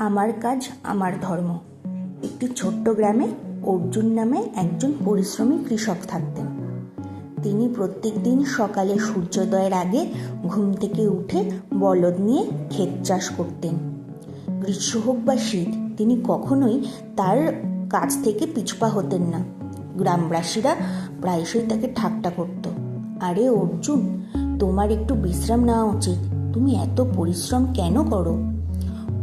আমার কাজ আমার ধর্ম। একটি ছোট্ট গ্রামে অর্জুন নামে একজন পরিশ্রমী কৃষক থাকতেন। তিনি প্রত্যেক দিন সকালে সূর্যোদয়ের আগে ঘুম থেকে উঠে বলদ নিয়ে ক্ষেত চাষ করতেন। গ্রীষ্ম হোক বা শীত, তিনি কখনোই তার কাজ থেকে পিছপা হতেন না। গ্রামবাসীরা প্রায়শই তাকে ঠাট্টা করত। আরে অর্জুন, তোমার একটু বিশ্রাম নেওয়া উচিত, তুমি এত পরিশ্রম কেন করো?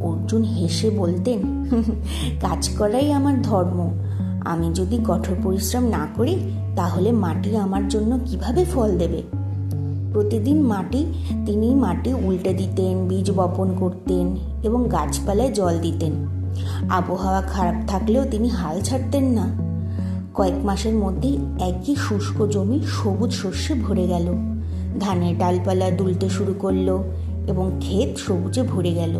অর্জুন হেসে বলতেন, কাজ করাই আমার ধর্ম। আমি যদি কঠোর পরিশ্রম না করি তাহলে মাটি আমার জন্য কিভাবে ফল দেবে? প্রতিদিন তিনি মাটি উল্টে দিতেন, বীজ বপন করতেন এবং গাছপালায় জল দিতেন। আবহাওয়া খারাপ থাকলেও তিনি হাল ছাড়তেন না। কয়েক মাসের মধ্যেই একই শুষ্ক জমি সবুজ শস্যে ভরে গেল। ধানের ডালপালা দুলতে শুরু করলো এবং ক্ষেত সবুজে ভরে গেল।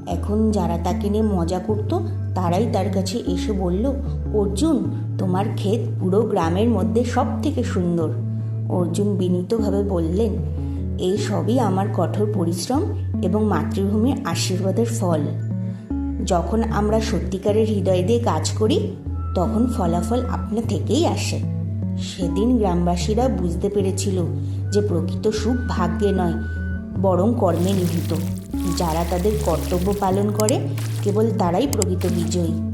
এখন যারা তাকে নিয়ে মজা করত তারাই তার কাছে এসে বলল, অর্জুন, তোমার ক্ষেত পুরো গ্রামের মধ্যে সব থেকে সুন্দর। অর্জুন বিনীতভাবে বললেন, এই সবই আমার কঠোর পরিশ্রম এবং মাতৃভূমির আশীর্বাদের ফল। যখন আমরা সত্যিকারের হৃদয় দিয়ে কাজ করি তখন ফলাফল আপনা থেকেই আসে। সেদিন গ্রামবাসীরা বুঝতে পেরেছিল যে প্রকৃত সুখ ভাগ্যে নয়, বরং কর্মে নিহিত। যারা তাদের কর্তব্য পালন করে কেবল তারাই প্রকৃত বিজয়ী।